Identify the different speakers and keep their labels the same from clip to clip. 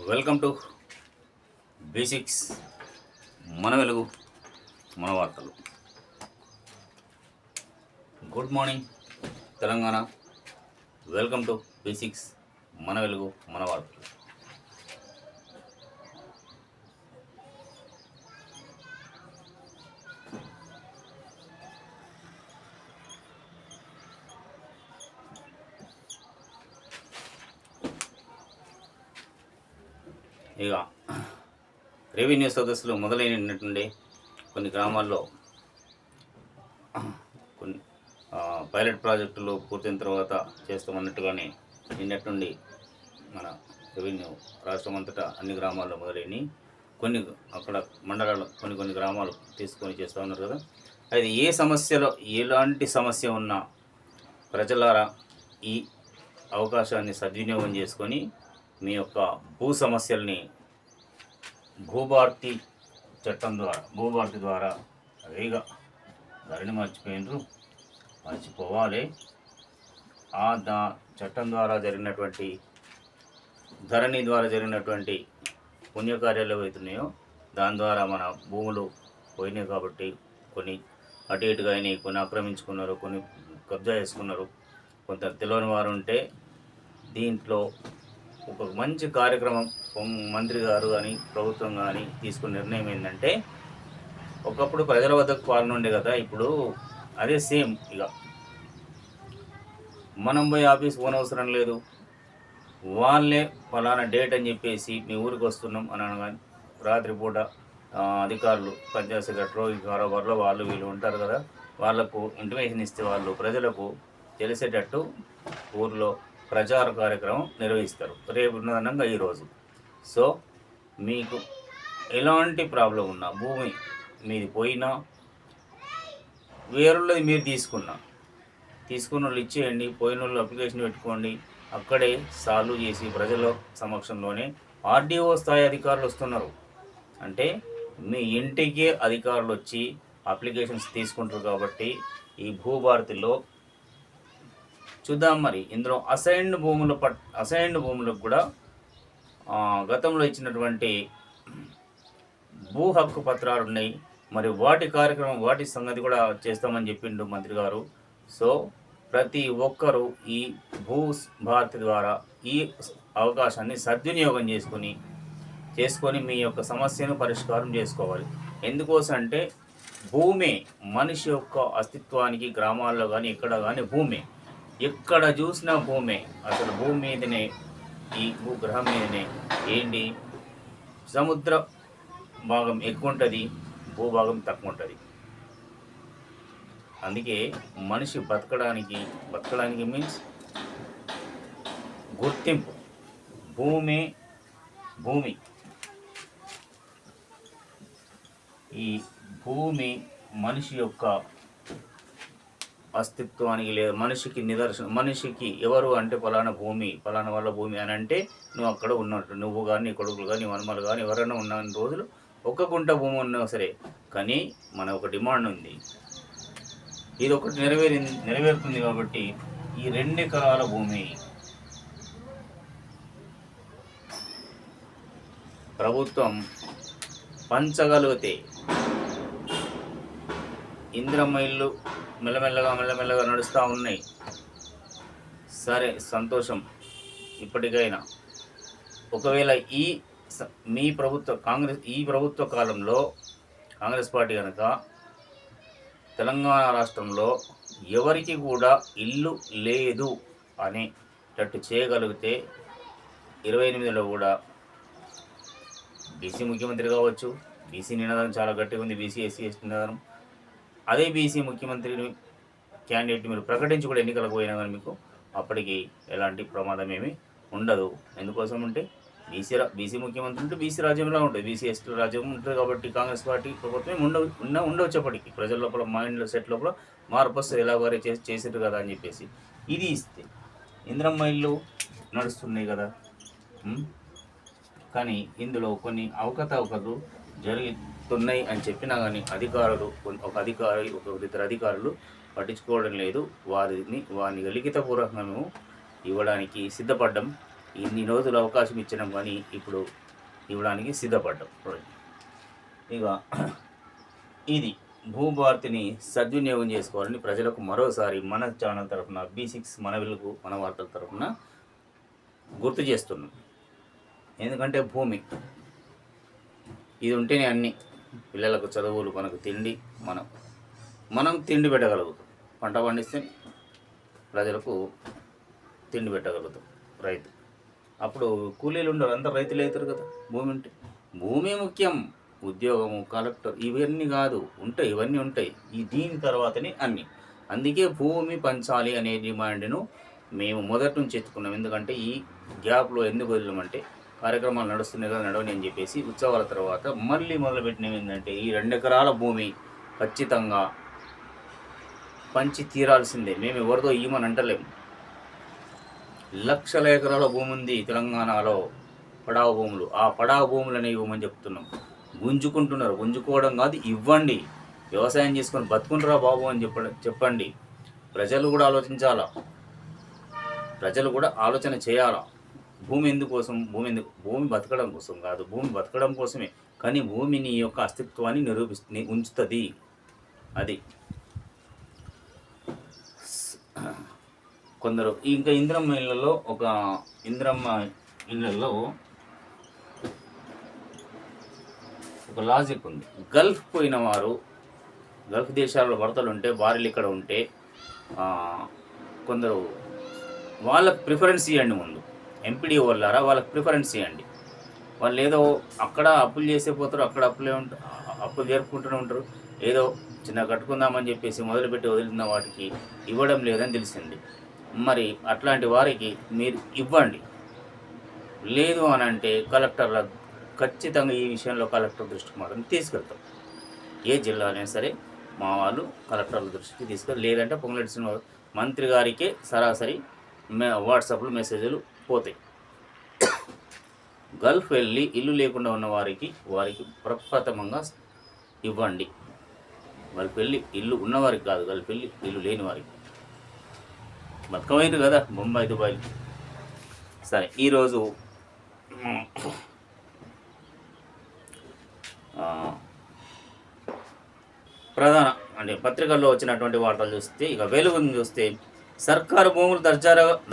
Speaker 1: Welcome to basics మన వెలుగు మన వార్తలు. Good morning Telangana. Welcome to basics మన వెలుగు మన వార్తలు. ఇక రెవెన్యూ సదస్సులు మొదలైనటువంటి కొన్ని గ్రామాల్లో కొన్ని పైలట్ ప్రాజెక్టులు పూర్తయిన తర్వాత చేస్తామన్నట్టుగానే నిన్నటి నుండి మన రెవెన్యూ రాష్ట్రం అంతటా అన్ని గ్రామాల్లో మొదలైనవి. కొన్ని అక్కడ మండలాల్లో కొన్ని గ్రామాలు తీసుకొని చేస్తూ ఉన్నారు కదా. అది ఏ సమస్యలో ఎలాంటి సమస్య ఉన్నా ప్రజలారా ఈ అవకాశాన్ని సద్వినియోగం చేసుకొని మీ యొక్క భూ సమస్యల్ని భూభారతి ద్వారా వేగా ధరణి మర్చిపోవాలి. చట్టం ద్వారా జరిగినటువంటి ధరణి ద్వారా జరిగినటువంటి పుణ్యకార్యాలు ఏవైతున్నాయో దాని ద్వారా మన భూములు పోయినాయి. కాబట్టి కొన్ని అటు ఇటుగా అయినాయి, కొన్ని ఆక్రమించుకున్నారు, కొన్ని కబ్జా చేసుకున్నారు. కొంత తెలియని వారు ఉంటే దీంట్లో ఒక మంచి కార్యక్రమం మంత్రి గారు కానీ ప్రభుత్వం కానీ తీసుకున్న నిర్ణయం ఏంటంటే, ఒకప్పుడు ప్రజల వద్దకు పాలన ఉండే కదా, ఇప్పుడు అదే సేమ్. ఇక మనం పోయి ఆఫీస్ పోనవసరం లేదు, వాళ్ళే ఫలానా డేట్ అని చెప్పేసి మీ ఊరికి వస్తున్నాం అని అనగానే రాత్రిపూట అధికారులు పంచాయత్ సెక్రటరీ ఈ కారోబార్లో వాళ్ళు వీళ్ళు ఉంటారు కదా, వాళ్లకు ఇంటిమేషన్ ఇస్తే వాళ్ళు ప్రజలకు తెలిసేటట్టు ఊర్లో ప్రచార కార్యక్రమం నిర్వహిస్తారు. రేపు ఉన్నదనంగా ఈరోజు. సో మీకు ఎలాంటి ప్రాబ్లం ఉన్నా, భూమి మీది పోయినా, వేరున్నది మీరు తీసుకున్న వాళ్ళు ఇచ్చేయండి, పోయిన వాళ్ళు అప్లికేషన్ పెట్టుకోండి, అక్కడే సాల్వ్ చేసి ప్రజల సమక్షంలోనే ఆర్డీఓ స్థాయి అధికారులు వస్తున్నారు. అంటే మీ ఇంటికే అధికారులు వచ్చి అప్లికేషన్స్ తీసుకుంటారు. కాబట్టి ఈ భూభారతిలో చూద్దాం. మరి ఇందులో అసైన్డ్ భూములకు కూడా గతంలో ఇచ్చినటువంటి భూ హక్కు పత్రాలు ఉన్నాయి. మరి వాటి సంగతి కూడా చేస్తామని చెప్పిండు మంత్రి గారు. సో ప్రతి ఒక్కరూ ఈ భూ భారతి ద్వారా ఈ అవకాశాన్ని సద్వినియోగం చేసుకొని మీ యొక్క సమస్యను పరిష్కారం చేసుకోవాలి. ఎందుకోసం అంటే భూమి మనిషి యొక్క అస్తిత్వానికి గ్రామాల్లో కానీ ఎక్కడ కానీ భూమి, ఎక్కడ చూసినా భూమే. అసలు భూమి మీదనే, ఈ భూగ్రహం మీదనే ఏంటి, సముద్ర భాగం ఎక్కువ ఉంటుంది, భూభాగం తక్కువ ఉంటుంది. అందుకే మనిషి బతకడానికి మీన్స్ గుర్తింపు భూమి. ఈ భూమి మనిషి యొక్క అస్తిత్వానికి లేదా మనిషికి నిదర్శనం. మనిషికి ఎవరు అంటే ఫలానా వాళ్ళ భూమి అని అంటే నువ్వు అక్కడ ఉన్నట్టు. నువ్వు కానీ, నీ కొడుకులు కానీ, వనమలు కానీ ఎవరైనా ఉన్న రోజులు ఒక్క గుంట భూమి ఉన్నా సరే. కానీ మన ఒక డిమాండ్ ఉంది, ఇది ఒకటి నెరవేరుతుంది. కాబట్టి ఈ 2 ఎకరాల భూమి ప్రభుత్వం పంచగలిగితే ఇందిరమ్మ ఇల్లు మెల్లమెల్లగా నడుస్తూ ఉన్నాయి. సరే, సంతోషం. ఇప్పటికైనా ఒకవేళ మీ ప్రభుత్వ కాలంలో కాంగ్రెస్ పార్టీ కనుక తెలంగాణ రాష్ట్రంలో ఎవరికి కూడా ఇల్లు లేదు అనేటట్టు చేయగలిగితే 28లో కూడా బీసీ ముఖ్యమంత్రి కావచ్చు. బీసీ నినాదం చాలా గట్టిగా ఉంది, బీసీ ఎస్సీ ఎస్టీ నినాదం. అదే బీసీ ముఖ్యమంత్రిని క్యాండిడేట్ మీరు ప్రకటించి కూడా ఎన్నికలకు పోయినా కానీ మీకు అప్పటికి ఎలాంటి ప్రమాదం ఏమీ ఉండదు. ఎందుకోసం అంటే బీసీ ముఖ్యమంత్రి ఉంటే బీసీ రాజ్యంలో ఉంటుంది, బీసీ ఎస్టీ రాజ్యం ఉంటుంది. కాబట్టి కాంగ్రెస్ పార్టీ ప్రభుత్వం ఉండవచ్చు. అప్పటికి ప్రజల లోపల మైండ్ సెట్ లోపల మార్పు వస్తుంది, ఎలాగో చేసారు కదా అని చెప్పేసి. ఇది ఇస్తే ఇందిరమ్మ ఇల్లు నడుస్తున్నాయి కదా. కానీ ఇందులో కొన్ని అవకతవకలు జరుగుతున్నాయి అని చెప్పినా కానీ ఇద్దరు అధికారులు పట్టించుకోవడం లేదు. వారిని లిఖితపూర్వకంగా మేము ఇవ్వడానికి సిద్ధపడ్డాం. ఇన్ని రోజులు అవకాశం ఇచ్చినాం కానీ ఇప్పుడు ఇవ్వడానికి సిద్ధపడ్డాం. ఇక ఇది భూభారతిని సద్వినియోగం చేసుకోవాలని ప్రజలకు మరోసారి మన ఛానల్ తరఫున B6 మన వెలుగు మన వార్తల తరఫున గుర్తు చేస్తున్నాం. ఎందుకంటే భూమి ఇది ఉంటేనే అన్నీ, పిల్లలకు చదువులు, మనకు తిండి, మనం తిండి పెట్టగలుగుతాం. పంట పండిస్తే ప్రజలకు తిండి పెట్టగలుగుతాం. రైతు అప్పుడు కూలీలు ఉండరు, అందరు రైతులు అవుతారు కదా. భూమి ఉంటే భూమి ముఖ్యం. ఉద్యోగము, కలెక్టర్ ఇవన్నీ కాదు, ఉంటాయి, ఇవన్నీ ఉంటాయి. దీని తర్వాతనే అన్నీ. అందుకే భూమి పంచాలి అనే డిమాండ్ను మేము మొదటి నుంచి ఎత్తుకున్నాం. ఎందుకంటే ఈ గ్యాప్లో ఎందుకు వదిలామంటే కార్యక్రమాలు నడుస్తున్నాయి కదా, నడవని అని చెప్పేసి ఉత్సవాల తర్వాత మళ్ళీ మొదలుపెట్టినవి ఏంటంటే ఈ 2 ఎకరాల భూమి ఖచ్చితంగా పంచి తీరాల్సిందే. మేము ఎవరితో ఇవ్వమని అంటలేము. లక్షల ఎకరాల భూమి ఉంది తెలంగాణలో, పడావు భూములు. ఆ పడావు భూములనే ఇవ్వమని చెప్తున్నాం. గుంజుకుంటున్నారు, గుంజుకోవడం కాదు, ఇవ్వండి. వ్యవసాయం చేసుకొని బతుకుంటారా బాబు అని చెప్పండి. ప్రజలు కూడా ఆలోచించాలా, ప్రజలు కూడా ఆలోచన చేయాలా. భూమి ఎందుకోసం? భూమి బతకడం కోసం కాదు, భూమి బతకడం కోసమే. కానీ భూమి నీ యొక్క అస్తిత్వాన్ని ఉంచుతుంది. అది కొందరు ఇంకా ఇంద్రమ్మ ఇళ్ళల్లో ఒక లాజిక్ ఉంది. గల్ఫ్ పోయిన వారు, గల్ఫ్ దేశాల్లో భర్తలు ఉంటే, భార్యలు ఇక్కడ ఉంటే కొందరు వాళ్ళకు ప్రిఫరెన్స్ ఇవ్వండి. ముందు ఎంపీడీ వాళ్ళారా వాళ్ళకి ప్రిఫరెన్స్ ఇవ్వండి. వాళ్ళు ఏదో అక్కడ అప్పులు చేసే పోతారు, అక్కడ అప్పులు జరుపుకుంటూనే ఉంటారు. ఏదో చిన్న కట్టుకుందామని చెప్పేసి మొదలుపెట్టి వదిలిన వాటికి ఇవ్వడం లేదని తెలిసింది. మరి అట్లాంటి వారికి మీరు ఇవ్వండి. లేదు అని అంటే కలెక్టర్ల ఖచ్చితంగా ఈ విషయంలో కలెక్టర్ దృష్టికి మాత్రం తీసుకెళ్తాం. ఏ జిల్లాలైనా సరే మా వాళ్ళు కలెక్టర్ల దృష్టికి తీసుకెళ్ళి, లేదంటే పొంగులేటి శ్రీనివాస్ మంత్రి గారికే సరాసరి వాట్సాప్లో మెసేజ్లు పోతాయి. గల్ఫ్ వెళ్ళి ఇల్లు లేకుండా ఉన్న వారికి ప్రప్రథమంగా ఇవ్వండి. గల్ఫ్ వెళ్ళి ఇల్లు ఉన్నవారికి కాదు, గల్ఫ్ వెళ్ళి ఇల్లు లేని వారికి. బతకమైంది కదా బొంబాయి, దుబాయ్. సరే, ఈరోజు ప్రధాన పత్రికల్లో వచ్చినటువంటి వార్తలు చూస్తే, ఇక వెలుగుని చూస్తే సర్కారు భూములు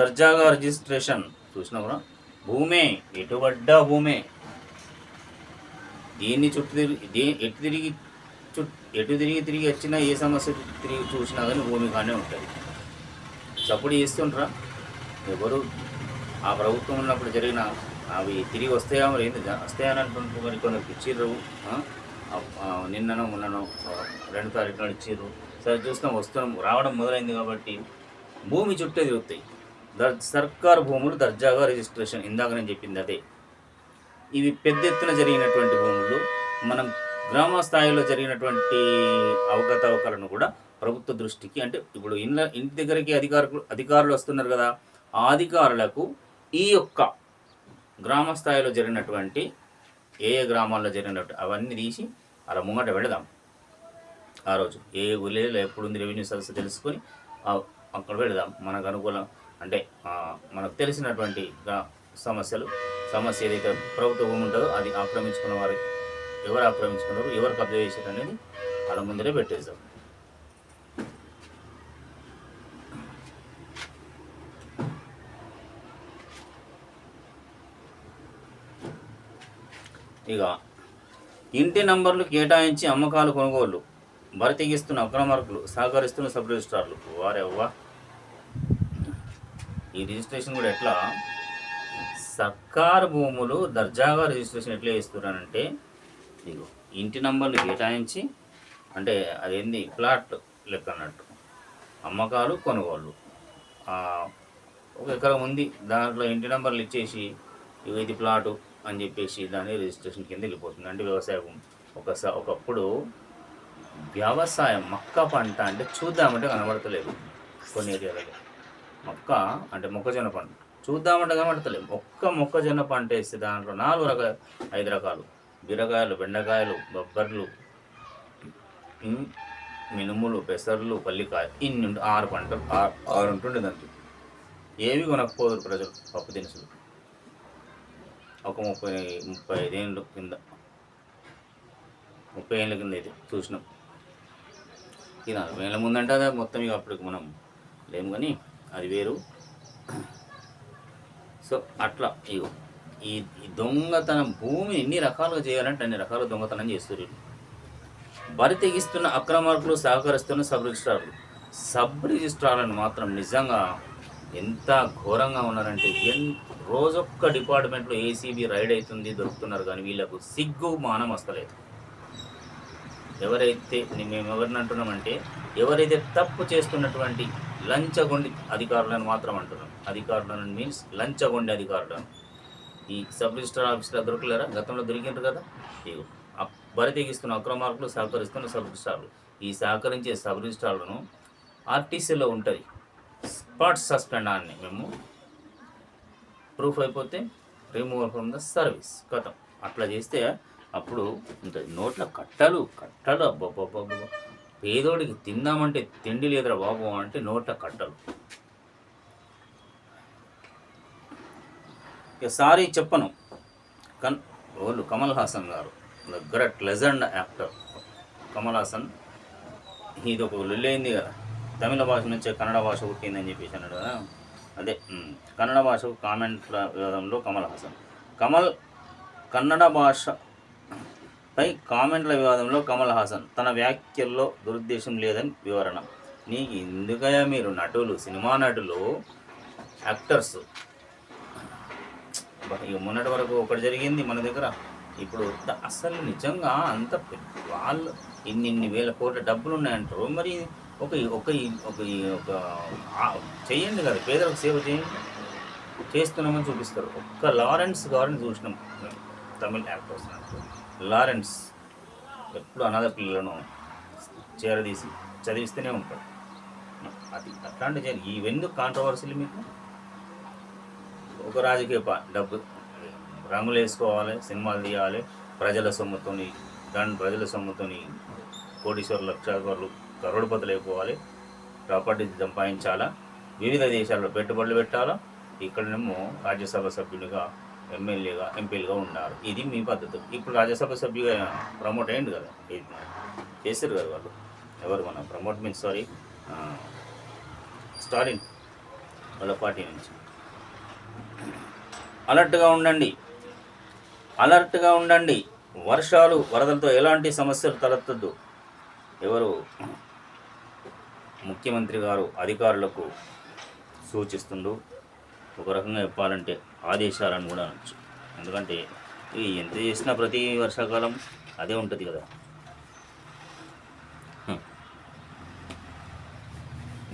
Speaker 1: దర్జాగా రిజిస్ట్రేషన్. చూసినా భూమే, ఎటుబడ్డా భూమే. దీన్ని ఎటు తిరిగి వచ్చినా, ఏ సమస్య తిరిగి చూసినా కానీ భూమి కానీ ఉంటుంది. చప్పుడు చేస్తుంటారా ఎవరు? ఆ ప్రభుత్వం ఉన్నప్పుడు జరిగిన అవి తిరిగి వస్తాయా? మరి ఏంటి వస్తాయని అంటుంటారు. మరి కొందరికి ఇచ్చిర్రు, నిన్ననో మొన్ననో 2 తారీఖున ఇచ్చిర్రు. సరే చూస్తున్నాం, రావడం మొదలైంది. కాబట్టి భూమి చుట్టే తిరుగుతాయి. సర్కారు భూములు దర్జాగా రిజిస్ట్రేషన్. ఇందాక నేను చెప్పింది అదే. ఇవి పెద్ద ఎత్తున జరిగినటువంటి భూములు. మనం గ్రామ స్థాయిలో జరిగినటువంటి అవకతవకలను కూడా ప్రభుత్వ దృష్టికి, అంటే ఇప్పుడు ఇంటి దగ్గరికి అధికారులు వస్తున్నారు కదా, ఆ అధికారులకు ఈ యొక్క గ్రామ స్థాయిలో జరిగినటువంటి ఏ గ్రామాల్లో జరిగినట్టు అవన్నీ తీసి అలా ముంగట పెడదాం. ఆ రోజు ఏ విలేజ్లో ఎప్పుడుంది రెవెన్యూ సదస్సు తెలుసుకొని అక్కడ పెడదాం. మనకు అనుకూలం, అంటే మనకు తెలిసినటువంటి సమస్య ఏదైతే ప్రభుత్వ భూమి ఉంటుందో అది ఆక్రమించుకున్న వారు ఎవరు ఆక్రమించుకున్నారు, ఎవరు కబ్జా చేశారు అనేది అలా ముందరే పెట్టేద్దాం. ఇక ఇంటి నంబర్లు కేటాయించి అమ్మకాలు, కొనుగోళ్లు భర్తీగిస్తున్న అక్రమార్కులు, సహకరిస్తున్న సబ్ రిజిస్ట్రార్లు. వారెవ్వా, ఈ రిజిస్ట్రేషన్ కూడా ఎట్లా? సర్కారు భూములు దర్జాగా రిజిస్ట్రేషన్ ఎట్లా చేస్తున్నారంటే, ఇగో ఇంటి నంబర్లు కేటాయించి, అంటే అదేంది ప్లాట్ లెక్క అన్నట్టు, అమ్మకాలు, కొనుగోళ్ళు. 1 ఎకరం ఉంది, దాంట్లో ఇంటి నంబర్లు ఇచ్చేసి ఇది ప్లాటు అని చెప్పేసి దాని రిజిస్ట్రేషన్ కింద వెళ్ళిపోతుంది. అంటే వ్యవసాయం ఒకప్పుడు వ్యవసాయం మక్క పంట అంటే చూద్దామంటే కనబడతలేదు. కొన్ని ఏరియాలలో మొక్కజొన్న పంట చూద్దామంటే కనబడతలేదు. మొక్కజొన్న పంట వేస్తే దాంట్లో 5 రకాలు బీరకాయలు, బెండకాయలు, బొబ్బర్లు, మినుములు, పెసర్లు, పల్లికాయ, ఇన్ని 6 పంటలు 6 ఉంటుండే. దాంట్లో ఏవి కొనకపోదురు ప్రజలు పప్పు దినుసులు. ఒక 35 ఏళ్ళ కింద 30 ఏళ్ళ కింద అయితే చూసినాం. ఈ 40 ఏళ్ళ ముందంటే అదే మొత్తం ఇక అప్పటికి మనం లేము, కానీ అది వేరు. సో అట్లా ఇగో ఈ దొంగతనం భూమిని ఎన్ని రకాలుగా చేయాలంటే అన్ని రకాల దొంగతనం చేస్తారు. బరి తెగిస్తున్న అక్రమార్కులు సహకరిస్తున్న సబ్ రిజిస్ట్రార్లను మాత్రం నిజంగా ఎంత ఘోరంగా ఉన్నారంటే, రోజొక్క డిపార్ట్మెంట్లో ఏసీబీ రైడ్ అవుతుంది, దొరుకుతున్నారు, కానీ వీళ్ళకు సిగ్గు మానం వస్తలేదు. ఎవరైతే మేము ఎవరిని అంటున్నామంటే, ఎవరైతే తప్పు చేస్తున్నటువంటి లంచగొండి అధికారులను మాత్రం అంటున్నాం. అధికారులను మీన్స్ లంచగొండి అధికారులను. ఈ సబ్ రిజిస్టర్ ఆఫీసులో దొరకలేరా? గతంలో దొరికింటారు కదా. ఇగో బరి తెగిస్తున్న అక్రమార్కులు సహకరిస్తున్న సబ్ రిజిస్ట్రార్లు. ఈ సహకరించే సబ్ రిజిస్ట్రార్లను ఆర్టీసీలో ఉంటుంది స్పాట్ సస్పెండ్ అని, మేము ప్రూఫ్ అయిపోతే రిమూవల్ ఫ్రమ్ ద సర్వీస్ కథం. అట్లా చేస్తే అప్పుడు ఉంటుంది. నోట్ల కట్టలు అబ్బబ్బబ్బ, పేదోడికి తిందామంటే తిండి లేదురా బాబు అంటే నోట్ల కట్టలు. ఇక సారీ చెప్పను, వాళ్ళు కమల్ హాసన్ గారు, the great legend actor Kamal Haasan. ఇది ఒక లొల్లైంది కదా, తమిళ భాష నుంచే కన్నడ భాష పుట్టిందని చెప్పేసి అన్నాడు కదా. అదే కన్నడ భాషకు కామెంట్ల వివాదంలో కమల్ హాసన్. కన్నడ భాషపై కామెంట్ల వివాదంలో కమల్ హాసన్ తన వ్యాఖ్యల్లో దురుద్దేశం లేదని వివరణ. నీకు ఎందుకయ్యా మీరు నటులు, సినిమా నటులు, యాక్టర్స్, ఇక మొన్నటి వరకు ఒకటి జరిగింది మన దగ్గర, ఇప్పుడు అసలు నిజంగా అంత వాళ్ళు ఇన్ని వేల కోట్ల డబ్బులు ఉన్నాయంటారు. మరి ఒక ఒక ఒక ఒక చెయ్యండి కదా, పేదలకు సేవ చేయండి, చేస్తున్నామని చూపిస్తారు. ఒక్క లారెన్స్ గారిని చూసినాం తమిళ యాక్టర్స్. లారెన్స్ ఎప్పుడు అనాథ పిల్లలను చేరదీసి చదివిస్తూనే ఉంటాడు. అది అట్లాంటి ఇవెందుకు కాంట్రవర్సీలు మీకు? ఒక రాజకీయ డబ్బు రంగులు వేసుకోవాలి, సినిమాలు తీయాలి, ప్రజల సొమ్ముతోని కోటీశ్వరులు, లక్షాధికారులు, కరోడుపతులు అయిపోవాలి, ప్రాపర్టీ సంపాదించాలా, వివిధ దేశాల్లో పెట్టుబడులు పెట్టాలా, ఇక్కడనేమో రాజ్యసభ సభ్యునిగా, ఎమ్మెల్యేగా, ఎంపీలుగా ఉన్నారు. ఇది మీ పద్ధతి. ఇప్పుడు రాజ్యసభ సభ్యుగా ప్రమోట్ అయ్యింది కదా, చేశారు కదా వాళ్ళు. ఎవరు మన ప్రమోట్ మీన్స్ స్టాలిన్ వాళ్ళ పార్టీ నుంచి. అలర్ట్గా ఉండండి, వర్షాలు వరదలతో ఎలాంటి సమస్యలు తలెత్తద్దు. ఎవరు ముఖ్యమంత్రి గారు అధికారులకు సూచిస్తుండు. ఒక రకంగా చెప్పాలంటే ఆదేశాలను కూడా అనొచ్చు. ఎందుకంటే ఎంత చేసినా ప్రతి వర్షాకాలం అదే ఉంటుంది కదా.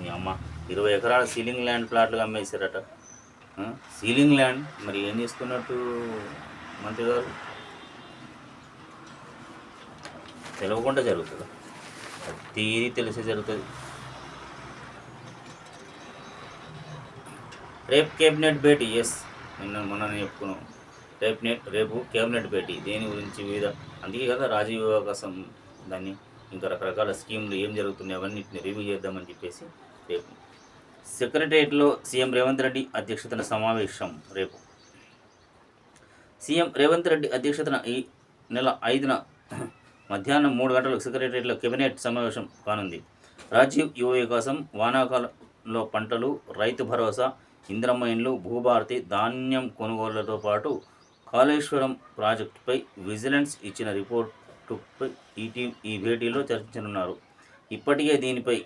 Speaker 1: మీ అమ్మ 20 ఎకరాల సీలింగ్ ల్యాండ్ ప్లాట్లుగా అమ్మేశారట. సీలింగ్ ల్యాండ్ మరి ఏం చేసుకున్నట్టు మంత్రి గారు? తెలియకుండా జరుగుతుందా? తీరి తెలిసే జరుగుతుంది. రేపు కేబినెట్ భేటీ. మొన్న చెప్పుకున్నాం. రేపు కేబినెట్ భేటీ. దేని గురించి? వివిధ, అందుకే కదా రాజీవ్ అవకాశం, దాన్ని ఇంకా రకరకాల స్కీములు ఏం జరుగుతున్నాయి అవన్నిటిని రివ్యూ చేద్దామని చెప్పేసి రేపు సెక్రటరియట్లో సీఎం రేవంత్ రెడ్డి అధ్యక్షతన సమావేశం. రేపు సీఎం రేవంత్ రెడ్డి అధ్యక్షతన ఈ నెల 5న మధ్యాహ్నం 3 గంటలకు సెక్రటరియట్లో కేబినెట్ సమావేశం కానుంది. రాజీవ్ యువ వికాసం, వానాకాలంలో పంటలు, రైతు భరోసా, ఇంద్రమ్మ ఇండ్లు, భూభారతి, ధాన్యం కొనుగోళ్లతో పాటు కాళేశ్వరం ప్రాజెక్టుపై విజిలెన్స్ ఇచ్చిన రిపోర్టుపై ఈ భేటీలో చర్చించనున్నారు. ఇప్పటికే దీనిపై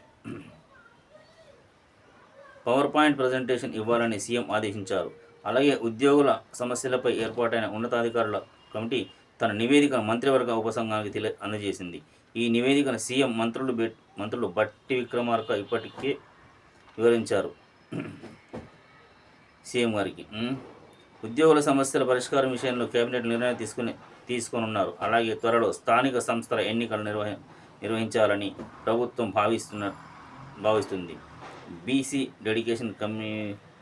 Speaker 1: పవర్ పాయింట్ ప్రజెంటేషన్ ఇవ్వాలని సీఎం ఆదేశించారు. అలాగే ఉద్యోగుల సమస్యలపై ఏర్పాటైన ఉన్నతాధికారుల కమిటీ తన నివేదికను మంత్రివర్గ ఉపసంఘానికి అందజేసింది. ఈ నివేదికను సీఎం మంత్రులు బట్టి విక్రమార్క ఇప్పటికే వివరించారు సీఎం గారికి. ఉద్యోగుల సమస్యల పరిష్కారం విషయంలో కేబినెట్ నిర్ణయం తీసుకోనున్నారు. అలాగే త్వరలో స్థానిక సంస్థల ఎన్నికలు నిర్వహించాలని ప్రభుత్వం భావిస్తుంది. బీసీ డెడికేషన్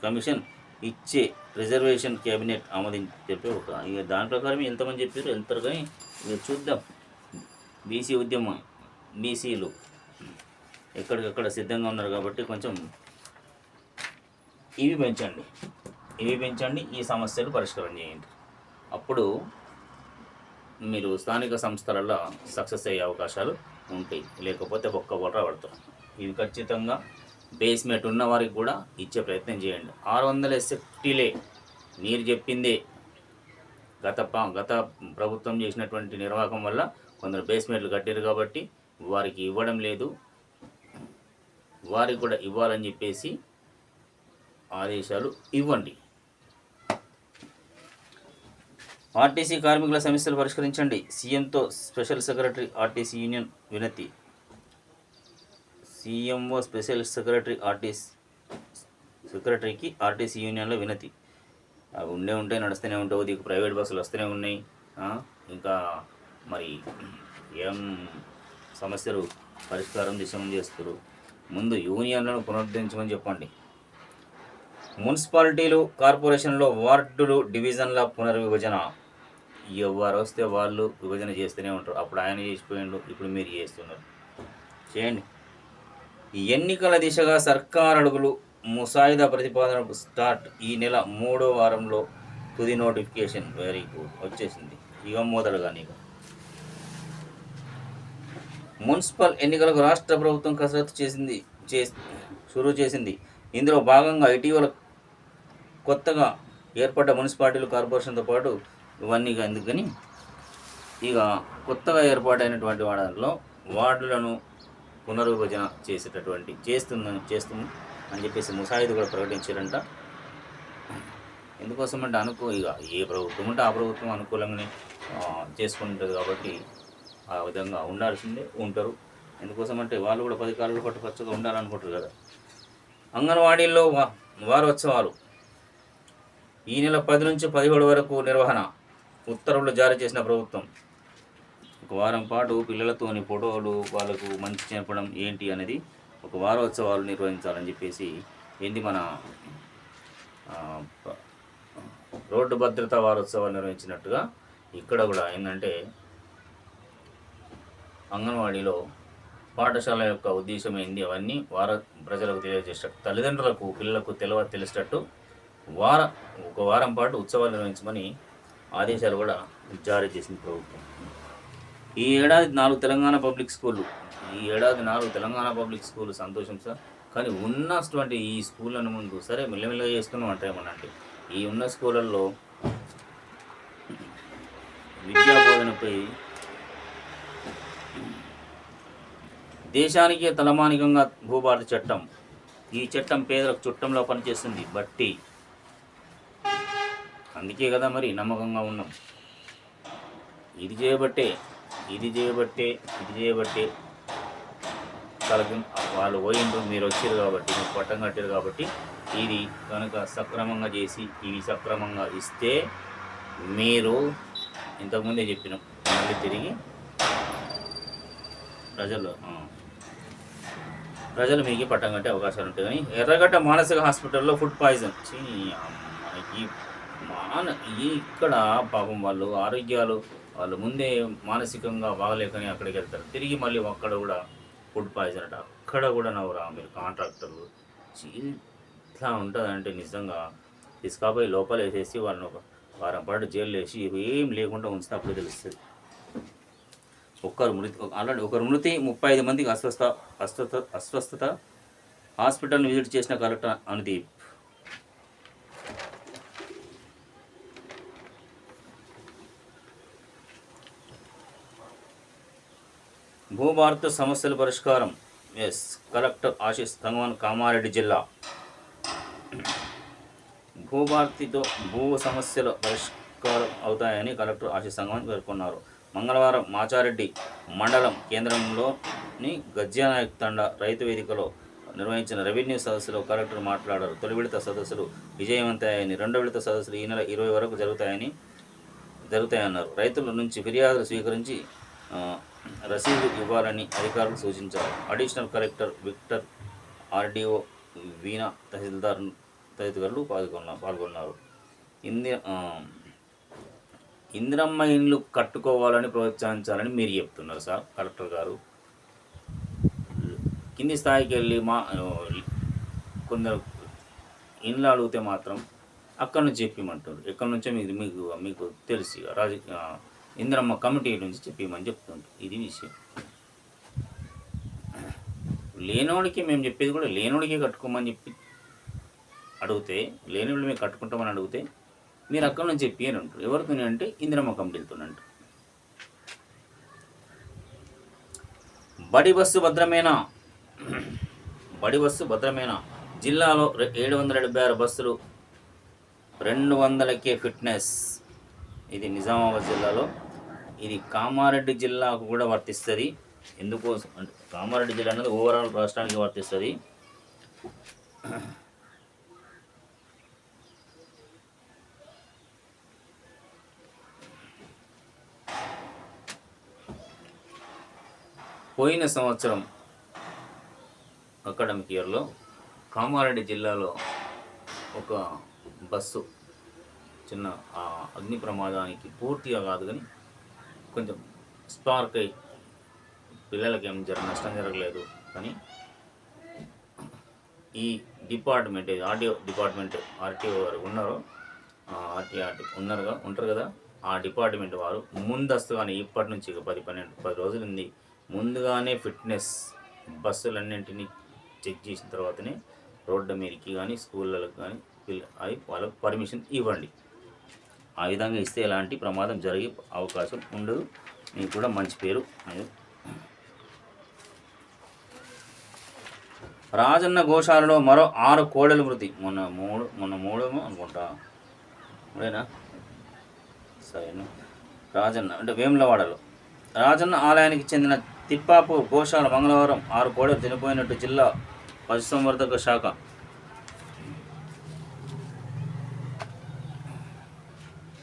Speaker 1: కమిషన్ ఇచ్చే రిజర్వేషన్ కేబినెట్ చెప్పే ఇక దాని ప్రకారం ఎంతమంది చెప్పారు వెళ్తారు, కానీ ఇక చూద్దాం. బీసీ ఉద్యమం, బీసీలు ఎక్కడికక్కడ సిద్ధంగా ఉన్నారు కాబట్టి కొంచెం ఇవి పెంచండి, ఈ సమస్యలు పరిష్కారం చేయండి. అప్పుడు మీరు స్థానిక సంస్థలలో సక్సెస్ అయ్యే అవకాశాలు ఉంటాయి. లేకపోతే ఒక్క బొర్ర పడతాం. ఇది ఖచ్చితంగా బేస్మెంట్ ఉన్న వారికి కూడా ఇచ్చే ప్రయత్నం చేయండి. 600 ఎస్ఎఫ్టీలే మీరు చెప్పిందే. గత ప్రభుత్వం చేసినటువంటి నిర్వాహకం వల్ల కొందరు బేస్మెంట్లు కట్టారు కాబట్టి వారికి ఇవ్వడం లేదు. వారికి కూడా ఇవ్వాలని చెప్పేసి ఆదేశాలు ఇవ్వండి. ఆర్టీసీ కార్మికుల సమస్యలు పరిష్కరించండి. సీఎంతో స్పెషల్ సెక్రటరీ ఆర్టీసీ యూనియన్ వినతి. సీఎంఓ స్పెషల్ సెక్రటరీకి ఆర్టీసీ యూనియన్లో వినతి. అవి ఉంటాయి, నడుస్తూనే ఉంటాయి. దీనికి ప్రైవేట్ బస్సులు వస్తూనే ఉన్నాయి. ఇంకా మరి ఏం సమస్యలు పరిష్కారం దిశమని చేస్తారు. ముందు యూనియన్లను పునరుద్ధరించమని చెప్పండి. మున్సిపాలిటీలు, కార్పొరేషన్లో వార్డులు, డివిజన్ల పునర్విభజన. ఎవరు వస్తే వాళ్ళు విభజన చేస్తూనే ఉంటారు. అప్పుడు ఆయన చేసిపోయిండు, ఇప్పుడు మీరు చేస్తున్నారు. చేయండి. ఎన్నికల దిశగా సర్కార్ అడుగులు. ముసాయిదా ప్రతిపాదనకు స్టార్ట్. ఈ నెల 3వ వారంలో తుది నోటిఫికేషన్. వెరీ గుడ్, వచ్చేసింది. ఇక మొదలుగా నీకు మున్సిపల్ ఎన్నికలకు రాష్ట్ర ప్రభుత్వం కసరత్తు షురూ చేసింది. ఇందులో భాగంగా ఇటీవల కొత్తగా ఏర్పడ్డ మున్సిపాలిటీలు, కార్పొరేషన్తో పాటు ఇవన్నీ ఎందుకని ఇక కొత్తగా ఏర్పాటైనటువంటి వార్డులను పునర్విభజన చేస్తుంది అని చెప్పేసి ముసాయిదా కూడా ప్రకటించారంట. ఎందుకోసం అంటే ఇక ఏ ప్రభుత్వం ఉంటే ఆ ప్రభుత్వం అనుకూలంగానే చేసుకుంటుంది కాబట్టి ఆ విధంగా ఉండాల్సిందే, ఉంటారు. ఎందుకోసం అంటే వాళ్ళు కూడా 10 కాలాలు పట్టుపచ్చగా ఉండాలనుకుంటారు కదా. అంగన్వాడీల్లో వారోత్సవాలు. ఈ నెల 10 నుంచి 17 వరకు నిర్వహణ. ఉత్తర్వులు జారీ చేసిన ప్రభుత్వం. ఒక వారం పాటు పిల్లలతోని ఫోటోలు, వాళ్ళకు మంచి చెప్పడం ఏంటి అనేది ఒక వారోత్సవాలు నిర్వహించాలని చెప్పేసి మన రోడ్డు భద్రతా వారోత్సవాలు నిర్వహించినట్టుగా ఇక్కడ కూడా ఏంటంటే అంగన్వాడీలో పాఠశాల యొక్క ఉద్దేశం ఏంది అవన్నీ ప్రజలకు తెలియజేసేటట్టు, తల్లిదండ్రులకు పిల్లలకు తెలిసేటట్టు ఒక వారం పాటు ఉత్సవాలు నిర్వహించమని ఆదేశాలు కూడా జారీ చేసింది ప్రభుత్వం. ఈ ఏడాది 4 తెలంగాణ పబ్లిక్ స్కూళ్ళు. సంతోషం సార్. కానీ ఉన్నటువంటి ఈ స్కూళ్ళను ముందు సరే మెల్లమెల్లగా చేస్తున్నాం అంటే ఏమనంటే ఈ ఉన్న స్కూళ్ళల్లో విద్యాబోధనపై దేశానికే తలమానికంగా భూభారతి చట్టం. ఈ చట్టం పేదలకు చుట్టంలో పనిచేస్తుంది బట్టి. అందుకే కదా మరి నమ్మకంగా ఉన్నాం. ఇది చేయబట్టే వాళ్ళు పోయిండ్రు, మీరు వచ్చారు కాబట్టి, మీరు పట్టం కట్టారు కాబట్టి ఇది కనుక సక్రమంగా చేసి ఇవి సక్రమంగా ఇస్తే మీరు ఇంతకుముందే చెప్పినాం మళ్ళీ తిరిగి ప్రజలు మీకు పట్టం కట్టే అవకాశాలు ఉంటాయి. కానీ ఎర్రగడ్డ మానసిక హాస్పిటల్లో ఫుడ్ పాయిజన్. ఇక్కడ పాపం వాళ్ళు ముందే మానసికంగా బాగలేకని అక్కడికి వెళ్తారు. తిరిగి మళ్ళీ అక్కడ కూడా ఫుడ్ పాయిజన్ అట. అక్కడ కూడా నవ్వురా మీరు కాంట్రాక్టర్లు. ఇట్లా ఉంటుందంటే నిజంగా తీసుకపోయి లోపల వేసేసి వాళ్ళని ఒక వారం పాటు జైలు వేసి ఏం లేకుండా ఉంచితే అప్పుడు తెలుస్తుంది. ఆల్రెడీ ఒకరు మృతి, 35 మందికి అస్వస్థత. హాస్పిటల్ని విజిట్ చేసిన కలెక్టర్ అనుదీప్. భూభారత సమస్యల పరిష్కారం. కలెక్టర్ ఆశీష్ సంగమన్, కామారెడ్డి జిల్లా. భూభారతితో భూ సమస్యల పరిష్కారం అవుతాయని కలెక్టర్ ఆశీష్ సంగమన్ పేర్కొన్నారు. మంగళవారం మాచారెడ్డి మండలం కేంద్రంలోని గజ్జానాయక్ తండా రైతు వేదికలో నిర్వహించిన రెవెన్యూ సదస్సులో కలెక్టర్ మాట్లాడారు. తొలి విడత సదస్సులు విజయవంతమయ్యాయని, 2వ విడత సదస్సులు ఈ నెల 20 వరకు జరుగుతాయన్నారు. రైతుల నుంచి ఫిర్యాదులు స్వీకరించి రసీదు ఇవ్వాలని అధికారులు సూచించారు. అడిషనల్ కలెక్టర్ విక్టర్, ఆర్డీఓ వీణా, తహసీల్దార్ తదితరులు పాల్గొన్నారు. ఇందిరమ్మ ఇండ్లు కట్టుకోవాలని ప్రోత్సహించాలని మీరు చెప్తున్నారు సార్ కలెక్టర్ గారు. కింది స్థాయికి వెళ్ళి కొందరు ఇండ్లు అడిగితే మాత్రం అక్కడ నుంచి చెప్పిమంటారు. ఎక్కడి నుంచో మీకు మీకు మీకు తెలిసి ఇందిరమ్మ కమిటీ నుంచి చెప్పమని చెప్తుంటారు. ఇది విషయం. లేనోడికి మేము చెప్పేది కూడా లేనోడికి కట్టుకోమని చెప్పి అడిగితే, లేనివాళ్ళు మేము కట్టుకుంటామని అడిగితే మీరు అక్కడ నుంచి చెప్పి అని అంటారు. ఎవరితో అంటే ఇందిరమ్మ కమిటీలతోనంటారు. బడి బస్సు భద్రమేనా? బడి బస్సు భద్రమేనా? జిల్లాలో 776 బస్సులు, 200కే ఫిట్నెస్. ఇది నిజామాబాద్ జిల్లాలో. ఇది కామారెడ్డి జిల్లాకు కూడా వర్తిస్తుంది. ఎందుకోసం అంటే కామారెడ్డి జిల్లా అనేది ఓవరాల్ రాష్ట్రానికి వర్తిస్తుంది. పోయిన సంవత్సరం అకాడమిక్ ఇయర్లో కామారెడ్డి జిల్లాలో ఒక బస్సు చిన్న అగ్ని ప్రమాదానికి పూర్తిగా కాదు కానీ కొంచెం స్పార్క్ అయ్యి పిల్లలకి ఏం నష్టం జరగలేదు. కానీ ఈ డిపార్ట్మెంట్ ఆర్టీఓ డిపార్ట్మెంట్ ఆర్టీఓ వారు ఉన్నారో ఉంటారు కదా, ఆ డిపార్ట్మెంట్ వారు ముందస్తుగానే ఇప్పటి నుంచి 10 రోజులు ఉంది, ముందుగానే ఫిట్నెస్ బస్సులన్నింటినీ చెక్ చేసిన తర్వాతనే రోడ్డు మీదకి కానీ స్కూళ్ళకి కానీ వాళ్ళకు పర్మిషన్ ఇవ్వండి. ఆ విధంగా ఇస్తే ఎలాంటి ప్రమాదం జరిగే అవకాశం ఉండదు. మీకు కూడా మంచి పేరు. రాజన్న గోశాలలో మరో 6 కోడలు మృతి. మొన్న మూడేమో అనుకుంటా, మూడేనా? సరేనా. రాజన్న అంటే వేములవాడలో రాజన్న ఆలయానికి చెందిన తిప్పాపు గోశాల మంగళవారం 6 కోడలు చనిపోయినట్టు జిల్లా పశుసంవర్ధక శాఖ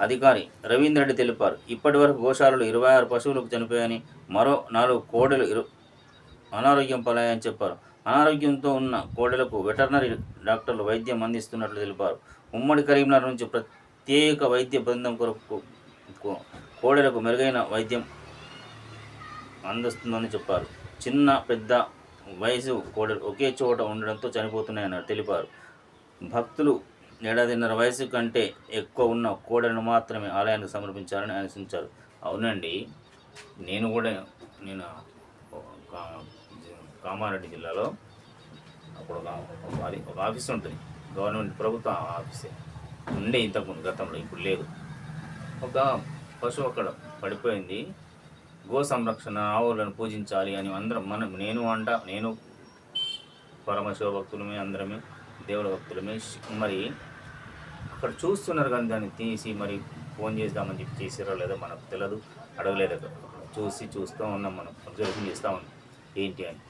Speaker 1: అధికారి రవీంద్ర రెడ్డి తెలిపారు. ఇప్పటి వరకు గోశాలలో 26 పశువులకు చనిపోయాయని, మరో 4 కోడలు అనారోగ్యం పాలయ్యాయని చెప్పారు. అనారోగ్యంతో ఉన్న కోడలకు వెటర్నరీ డాక్టర్లు వైద్యం అందిస్తున్నట్లు తెలిపారు. ఉమ్మడి కరీంనగర్ నుంచి ప్రత్యేక వైద్య బృందం కొరకు కోడలకు మెరుగైన వైద్యం అందిస్తుందని చెప్పారు. చిన్న పెద్ద వయసు కోడలు ఒకే చోట ఉండడంతో చనిపోతున్నాయని తెలిపారు. భక్తులు 1.5 వయసు కంటే ఎక్కువ ఉన్న కోడలను మాత్రమే ఆలయానికి సమర్పించాలని ఆదేశించారు. అవునండి, నేను కామారెడ్డి జిల్లాలో అప్పుడు ఒక ఆఫీస్ ఉంటుంది, గవర్నమెంట్ ప్రభుత్వ ఆఫీసే ఉండే ఇంతకుముందు గతంలో, ఇప్పుడు లేదు. ఒక పశువు అక్కడ పడిపోయింది. గో సంరక్షణ, ఆవులను పూజించాలి అని అందరం నేను పరమశివ భక్తులమే, అందరమే దేవుల భక్తులమే. మరి అక్కడ చూస్తున్నారు కానీ దాన్ని తీసి మరి ఫోన్ చేద్దామని చెప్పి చేసారో లేదో మనకు తెలియదు, అడగలేదు. అక్కడ చూస్తూ ఉన్నాం, మనం అబ్జర్వేషన్ చేస్తూ ఉన్నాం ఏంటి అని.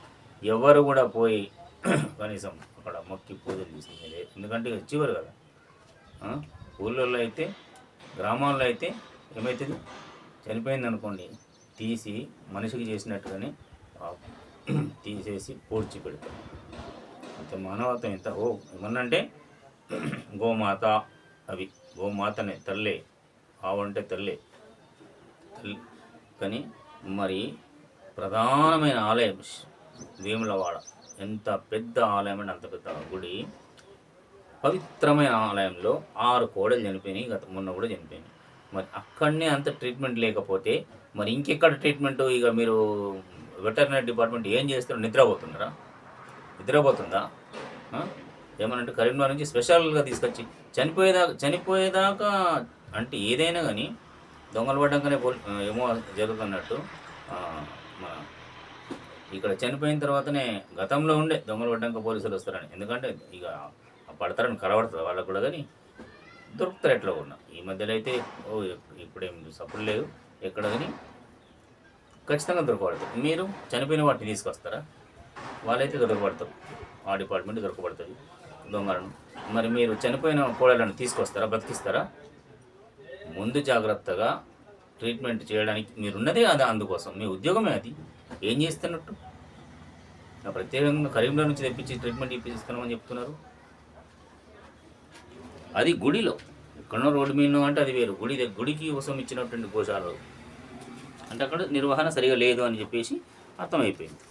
Speaker 1: ఎవరు కూడా పోయి కనీసం అక్కడ మొక్కి పూజలు చేసింది. ఎందుకంటే చివరు కదా. ఊళ్ళల్లో అయితే, గ్రామాల్లో అయితే ఏమవుతుంది, చనిపోయింది అనుకోండి, తీసి మనిషికి చేసినట్టుగానే తీసేసి పూడ్చి పెడతారు. అంతే మానవత్వం ఎంత. ఏమన్నంటే గోమాత, అవి గోమాతనే, తల్లే, ఆవంటే తల్లే. కానీ మరి ప్రధానమైన ఆలయం వేములవాడ, ఎంత పెద్ద ఆలయం అంటే అంత పెద్ద గుడి, పవిత్రమైన ఆలయంలో 6 కోడలు చనిపోయినాయి. మొన్న కూడా చనిపోయినాయి. మరి అక్కడనే అంత ట్రీట్మెంట్ లేకపోతే మరి ఇంకెక్కడ ట్రీట్మెంట్? ఇక మీరు వెటర్నరీ డిపార్ట్మెంట్ ఏం చేస్తారో, నిద్రపోతుందా? ఏమనంటే కరీంనగర్ నుంచి స్పెషల్గా తీసుకొచ్చి చనిపోయేదాకా అంటే ఏదైనా కానీ దొంగలు పడ్డాకనే ఏమో జరుగుతున్నట్టు మన ఇక్కడ చనిపోయిన తర్వాతనే గతంలో ఉండే దొంగలు పడ్డాక పోలీసులు వస్తారని. ఎందుకంటే ఇక పడతారని కలబడుతుంది వాళ్ళకు కూడా, కానీ దొరుకుతారు ఎట్లా ఉన్నా. ఈ మధ్యలో అయితే ఇప్పుడేం సపోర్ట్ లేదు ఎక్కడ, కానీ ఖచ్చితంగా దొరకబడతారు. మీరు చనిపోయిన వాటిని తీసుకొస్తారా? వాళ్ళైతే దొరకబడతారు, ఆ డిపార్ట్మెంట్ దొరకబడుతుంది దొంగలను. మరి మీరు చనిపోయిన కోడలను తీసుకొస్తారా, బతికిస్తారా? ముందు జాగ్రత్తగా ట్రీట్మెంట్ చేయడానికి మీరున్నదే అది, అందుకోసం మీ ఉద్యోగమే అది. ఏం చేస్తున్నట్టు? ప్రత్యేకంగా కరీంనగర్ నుంచి తెప్పించి ట్రీట్మెంట్ ఇప్పిస్తున్నామని చెప్తున్నారు. అది గుడిలో ఎక్కడో రోడ్డు మీద అంటే అది వేరు. గుడికి కోసం ఇచ్చినటువంటి గోశాలలు అంటే అక్కడ నిర్వహణ సరిగా లేదు అని చెప్పేసి అర్థమైపోయింది.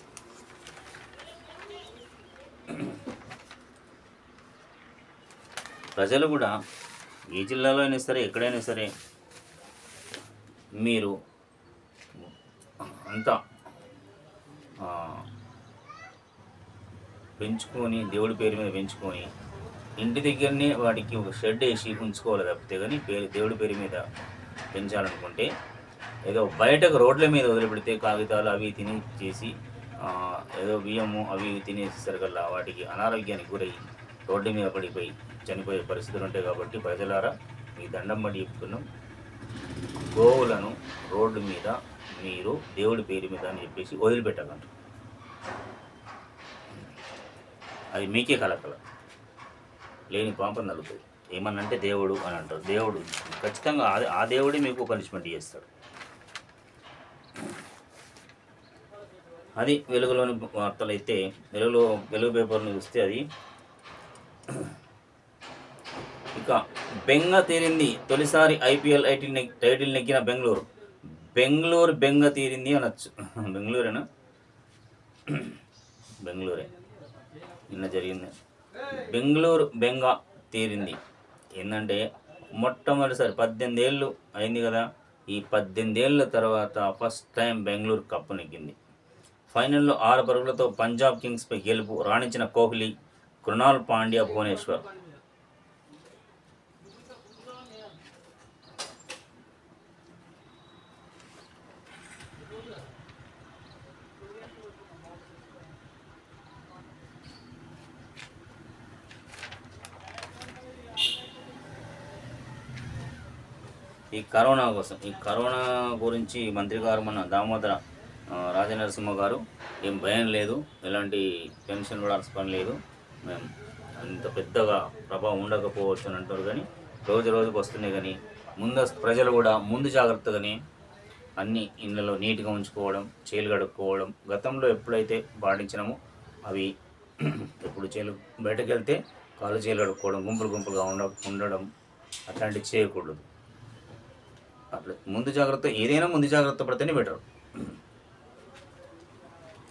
Speaker 1: ప్రజలు కూడా ఏ జిల్లాలో అయినా సరే, ఎక్కడైనా సరే మీరు అంతా పెంచుకొని, దేవుడి పేరు మీద పెంచుకొని ఇంటి దగ్గరనే వాటికి ఒక షెడ్ వేసి ఉంచుకోవాలి తప్పితే, కానీ దేవుడి పేరు మీద పెంచాలనుకుంటే ఏదో బయటకు రోడ్ల మీద వదిలిపెడితే కాగితాలు అవి తిని చేసి ఏదో బియ్యము అవి తినేసరికల్లా వాటికి అనారోగ్యానికి గురయ్యి రోడ్డు మీద పడిపోయి చనిపోయే పరిస్థితులు ఉంటాయి. కాబట్టి ప్రజలారా, మీ దండం పడి చెప్తున్నాం, గోవులను రోడ్డు మీద మీరు దేవుడి పేరు మీద అని చెప్పేసి వదిలిపెట్టకండి. అది మీకే కలకల, లేని పాపం నలుగుతుంది. ఏమన్నంటే దేవుడు అని అంటారు. దేవుడు ఖచ్చితంగా ఆ దేవుడే మీకు పనిష్మెంట్ చేస్తాడు. అది వెలుగులోని వార్తలు. అయితే వెలుగు పేపర్ని చూస్తే అది ఇక బెంగ తీరింది, తొలిసారి ఐపీఎల్ టైటిల్ నెగ్గిన బెంగళూరు బెంగ తీరింది అనొచ్చు. బెంగళూరేనా? బెంగళూరే నిన్న జరిగింది. బెంగళూరు బెంగ తీరింది. ఏంటంటే మొట్టమొదటిసారి 18 ఏళ్ళు అయింది కదా, ఈ 18 ఏళ్ళ తర్వాత ఫస్ట్ టైం బెంగళూరు కప్పు నెగ్గింది. ఫైనల్లో 6 పరుగులతో పంజాబ్ కింగ్స్పై గెలుపు, రాణించిన కోహ్లీ, కృణాల్ పాండ్యా, భువనేశ్వర్. ఈ కరోనా గురించి మంత్రి గారు మన దామోదర రాజనరసింహ గారు ఏం భయం లేదు, ఎలాంటి టెన్షన్ పడాల్సిన పని లేదు, మేము అంత పెద్దగా ప్రభావం ఉండకపోవచ్చు అని అంటారు. కానీ రోజుకు వస్తున్నాయి. కానీ ప్రజలు కూడా ముందు జాగ్రత్తగానే అన్ని ఇళ్ళలో నీట్గా ఉంచుకోవడం, చేలు కడుక్కోవడం, గతంలో ఎప్పుడైతే పాటించినామో అవి ఎప్పుడు బయటకు వెళ్తే కాళ్ళు చేలు కడుక్కోవడం, గుంపులుగా ఉండడం అట్లాంటివి చేయకూడదు. అట్లా ఏదైనా ముందు జాగ్రత్త పడితేనే బెటర్.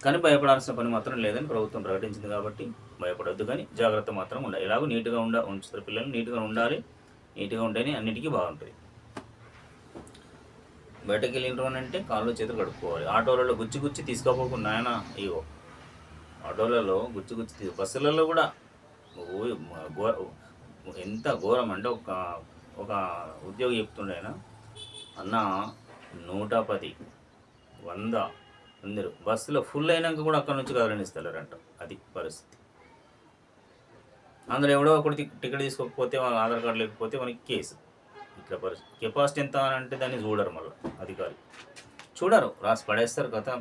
Speaker 1: కానీ భయపడాల్సిన పని మాత్రం లేదని ప్రభుత్వం ప్రకటించింది కాబట్టి భయపడొద్దు. కానీ జాగ్రత్త మాత్రం ఉండాలి. ఎలాగో నీట్గా ఉంచుతారు పిల్లలు, నీట్గా ఉండాలి. నీట్గా ఉంటేనే అన్నిటికీ బాగుంటుంది. బయటకు వెళ్ళిన అంటే కాళ్ళు చేతులు కడుక్కోవాలి. ఆటోలలో గుచ్చి తీసుకోపోకుండా నాయన, ఇగో ఆటోలలో గుచ్చి బస్సులలో కూడా ఎంత ఘోరం అంటే ఒక ఉద్యోగి చెప్తుండే ఆయన, అన్న 110, 100 అందరూ బస్సులో ఫుల్ అయినాక కూడా అక్కడ నుంచి కదలనిస్తారంట. అది పరిస్థితి. అందులో ఎవడో ఒకటి టికెట్ తీసుకోకపోతే, ఆధార్ కార్డు లేకపోతే మనకి కేసు. ఇట్లా పరిస్థితి. కెపాసిటీ ఎంత అని అంటే దాన్ని చూడరు, మళ్ళీ అధికారి చూడరు, రాసి పడేస్తారు కదా.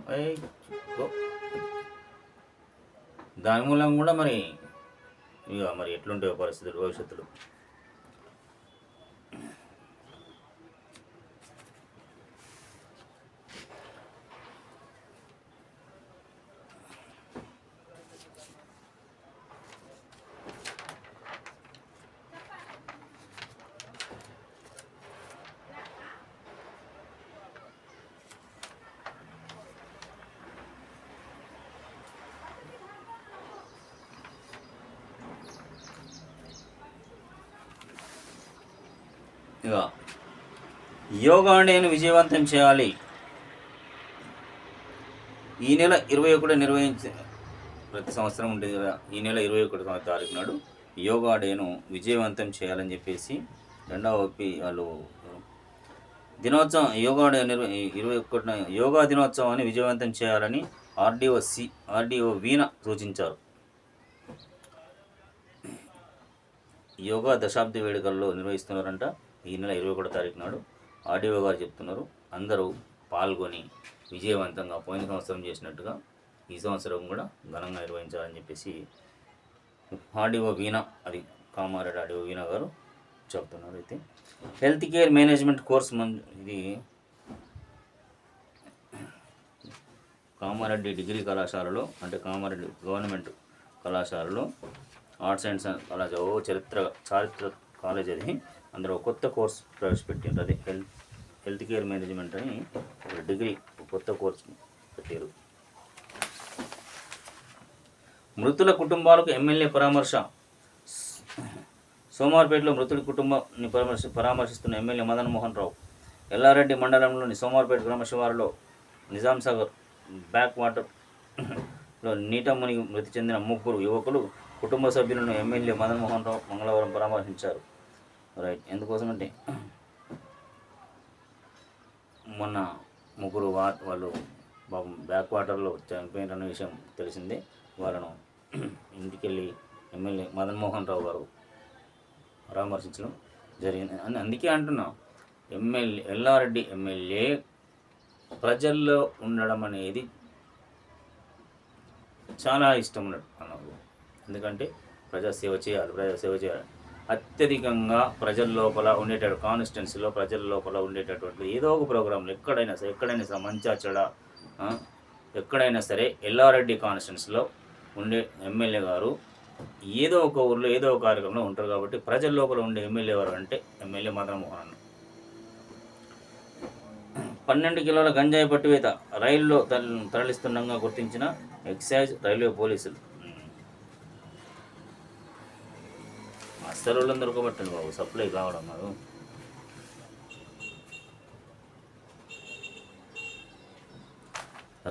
Speaker 1: దాని మూలంగా కూడా మరి ఎట్లుంటాయో పరిస్థితులు భవిష్యత్తులో. ఇక యోగా డేను విజయవంతం చేయాలి. ఈ నెల 21 ప్రతి సంవత్సరం ఉంటుంది కదా, ఈ నెల 21 తారీఖు నాడు యోగా డేను విజయవంతం చేయాలని చెప్పేసి 2వ OP వాళ్ళు దినోత్సవం యోగా డే 21 యోగా దినోత్సవాన్ని విజయవంతం చేయాలని ఆర్డీఓ వీణ సూచించారు. యోగా దశాబ్ది వేడుకల్లో నిర్వహిస్తున్నారంట. ఈ నెల 21 తారీఖు నాడు ఆర్డీఓ గారు చెప్తున్నారు, అందరూ పాల్గొని విజయవంతంగా పోయిన సంవత్సరం చేసినట్టుగా ఈ సంవత్సరం కూడా ఘనంగా నిర్వహించాలని చెప్పేసి ఆర్డీఓ వీణ, అది కామారెడ్డి ఆర్డీఓ వీణ గారు చెప్తున్నారు. అయితే హెల్త్ కేర్ మేనేజ్మెంట్ కోర్స్ ఇది కామారెడ్డి డిగ్రీ కళాశాలలో, అంటే కామారెడ్డి గవర్నమెంట్ కళాశాలలో ఆర్ట్స్ అండ్ సైన్స్ కళాశాల చారిత్ర కాలేజ్ అది. అందులో కొత్త కోర్స్ ప్రవేశపెట్టింది. అది హెల్త్ కేర్ మేనేజ్మెంట్ అని ఒక డిగ్రీ, కొత్త కోర్సు పెట్టారు. మృతుల కుటుంబాలకు ఎమ్మెల్యే పరామర్శ, సోమార్పేటలో మృతుడి కుటుంబాన్ని పరామర్శిస్తున్న ఎమ్మెల్యే మదన్ మోహన్ రావు. ఎల్లారెడ్డి మండలంలోని సోమార్పేట గ్రామ శివారులో నిజాం సాగర్ బ్యాక్ వాటర్లో నీట మునిగి మృతి చెందిన 3 యువకులు కుటుంబ సభ్యులను ఎమ్మెల్యే మదన్ మోహన్ రావు మంగళవారం పరామర్శించారు. రైట్, ఎందుకోసమంటే మొన్న 3 వాళ్ళు బ్యాక్ వాటర్లో చనిపోయిన విషయం తెలిసిందే. వాళ్ళను ఇంటికెళ్ళి ఎమ్మెల్యే మదన్ మోహన్ రావు గారు పరామర్శించడం జరిగింది అని అందుకే అంటున్నాం. ఎల్లారెడ్డి ఎమ్మెల్యే ప్రజల్లో ఉండడం అనేది చాలా ఇష్టం అన్నది. ఎందుకంటే ప్రజాసేవ చేయాలి. అత్యధికంగా ప్రజల లోపల ఉండేటటువంటి కాన్స్టిట్యున్సీలో ప్రజల లోపల ఉండేటటువంటి ఏదో ఒక ప్రోగ్రాంలు ఎక్కడైనా సరే మంచా చెడ ఎక్కడైనా సరే ఎల్లారెడ్డి కాన్స్టిట్యున్సీలో ఉండే ఎమ్మెల్యే గారు ఏదో ఒక ఊర్లో ఏదో ఒక కార్యక్రమంలో ఉంటారు. కాబట్టి ప్రజల లోపల ఉండే ఎమ్మెల్యే ఎవరు అంటే ఎమ్మెల్యే మదన్ మోహన్. 12 కిలోల గంజాయి పట్టివేత రైల్లో తరలిస్తుండగా గుర్తించిన ఎక్సైజ్ రైల్వే పోలీసులు. అస్సలు దొరకబట్టండి బాబు, సప్లై కావడం కాదు.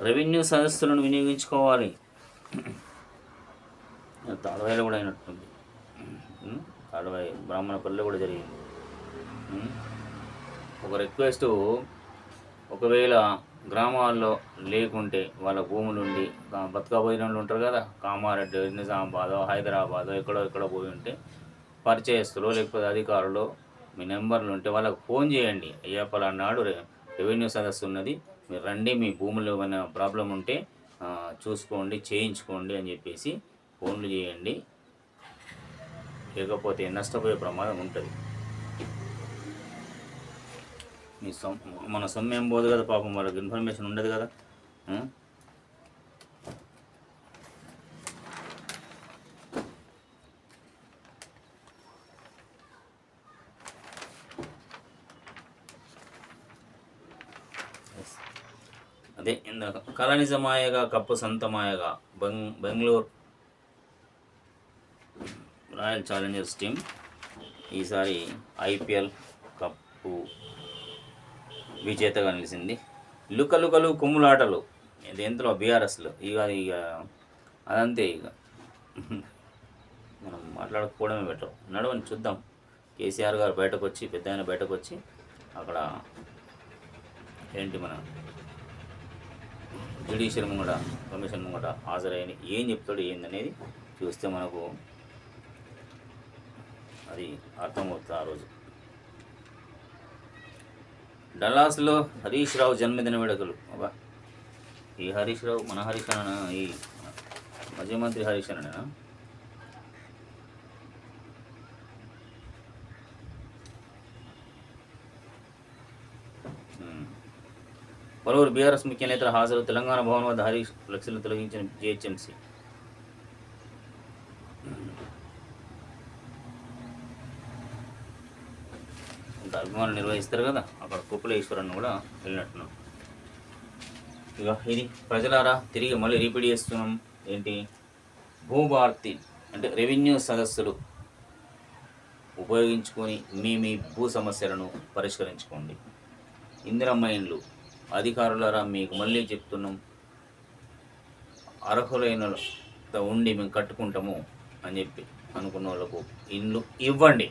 Speaker 1: రెవెన్యూ సదస్సులను వినియోగించుకోవాలి. తాడవాయిలో కూడా అయినట్టుంది. తాడవాయి బ్రాహ్మణపల్లిలో కూడా జరిగింది. ఒక రిక్వెస్ట్, ఒకవేళ గ్రామాల్లో లేకుంటే వాళ్ళ భూములుండి బతకబోయిన వాళ్ళు ఉంటారు కదా, కామారెడ్డి, నిజామాబాద్, హైదరాబాద్ ఎక్కడో పోయి ఉంటే పరిచయస్తులు లేకపోతే అధికారులు మీ నెంబర్లు ఉంటే వాళ్ళకు ఫోన్ చేయండి. అయ్యా పలానాడు రెవెన్యూ సదస్సు ఉన్నది, మీరు రండి, మీ భూములు ఏమైనా ప్రాబ్లం ఉంటే చూసుకోండి, చేయించుకోండి అని చెప్పేసి ఫోన్లు చేయండి. లేకపోతే నష్టపోయే ప్రమాదం ఉంటుంది. మన సొమ్మేం పోదు కదా పాపం, వాళ్ళకి ఇన్ఫర్మేషన్ ఉండదు కదా. అదే ఇందాక కలనిజమాయగా కప్పు సంతమాయగా బెంగళూరు రాయల్ ఛాలెంజర్స్ టీం ఈసారి ఐపీఎల్ కప్పు విజేతగా నిలిచింది. లుకలుకలు కుమ్ములాటలు దేంట్లో బీఆర్ఎస్లో ఇక అదంతే. ఇక మనం మాట్లాడకపోవడమే బెటర్. నడవని చూద్దాం. కేసీఆర్ గారు బయటకు వచ్చి, పెద్ద ఆయన బయటకు వచ్చి అక్కడ ఏంటి మన జ్యుడిషియల్ ముంగట, కమిషన్ ముంగట హాజరైన ఏం చెప్తాడు ఏందనేది చూస్తే మనకు అది అర్థమవుతుంది. ఆ రోజు డల్లాస్లో హరీష్ రావు జన్మదిన వేడుకలు. అబ్బా, ఈ హరీష్ రావు మన హరీష్ అన్న, ఈ మాజీ మంత్రి హరీష్ అన్ననా? పలువురు బీఆర్ఎస్ ముఖ్య నేతల హాజరు. తెలంగాణ భవన్ వద్ద హరీష్ ఫ్లెక్సీలు తొలగించిన జిహెచ్ఎంసీ. కొంత అభిమానులు నిర్వహిస్తారు కదా, అక్కడ కుప్పలేశ్వరನ್ನು కూడా వెళ్ళినట్టున్నాం. ఇక ఇది ప్రజలారా తిరిగి మళ్ళీ రిపీట్ చేస్తున్నాం. ఏంటి, భూభారతి అంటే రెవెన్యూ సదస్సులు ఉపయోగించుకొని మీ భూ సమస్యలను పరిష్కరించుకోండి. ఇందిరమ్మ ఇండ్లు అధికారులారా మీకు మళ్ళీ చెప్తున్నాం, అర్హులైన ఉండి మేము కట్టుకుంటాము అని చెప్పి అనుకున్న వాళ్ళకు ఇండ్లు ఇవ్వండి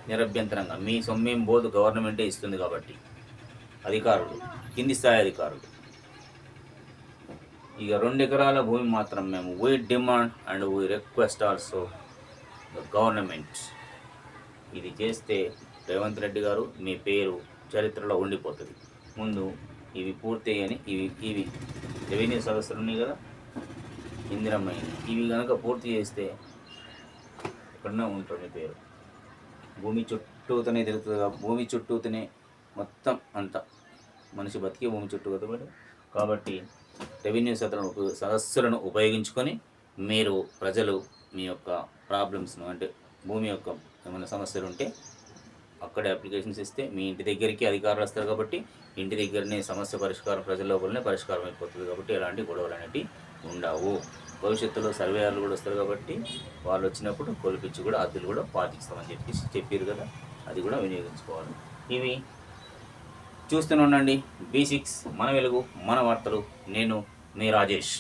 Speaker 1: నిరభ్యంతరంగా. మీ సొమ్మేం బోధు గవర్నమెంటే ఇస్తుంది కాబట్టి అధికారులు, కింది స్థాయి అధికారులు. ఇక 2 ఎకరాల భూమి మాత్రం మేము we demand and we request also the government. ఇది చేస్తే రేవంత్ రెడ్డి గారు మీ పేరు చరిత్రలో ఉండిపోతుంది. ముందు ఇవి పూర్తి అయ్యని ఇవి రెవెన్యూ సదస్సులు ఉన్నాయి కదా, ఇందిరమ్మ ఇవి కనుక పూర్తి చేస్తే ఎక్కడన్నా ఉంటుంది పేరు. భూమి చుట్టూతోనే తిరుగుతుంది, భూమి చుట్టూతోనే మొత్తం అంతా మనిషి బతికే భూమి చుట్టూ కదా. కాబట్టి రెవెన్యూ సదస్సులను ఉపయోగించుకొని మీరు ప్రజలు మీ యొక్క ప్రాబ్లమ్స్ను, అంటే భూమి యొక్క ఏమైనా సమస్యలు ఉంటే అక్కడే అప్లికేషన్స్ ఇస్తే మీ ఇంటి దగ్గరికి అధికారులు వస్తారు. కాబట్టి ఇంటి దగ్గరనే సమస్య పరిష్కారం, ప్రజల లోపలనే పరిష్కారం అయిపోతుంది. కాబట్టి ఎలాంటి గొడవలు అనేవి ఉండవు. భవిష్యత్తులో సర్వేయర్లు కూడా వస్తారు కాబట్టి వాళ్ళు వచ్చినప్పుడు కొలిపించి కూడా అద్దెలు కూడా పాటిస్తామని చెప్పారు కదా, అది కూడా వినియోగించుకోవాలి. ఇవి చూస్తూనే ఉండండి B6 మన వెలుగు మన వార్తలు. నేను మీ రాజేష్.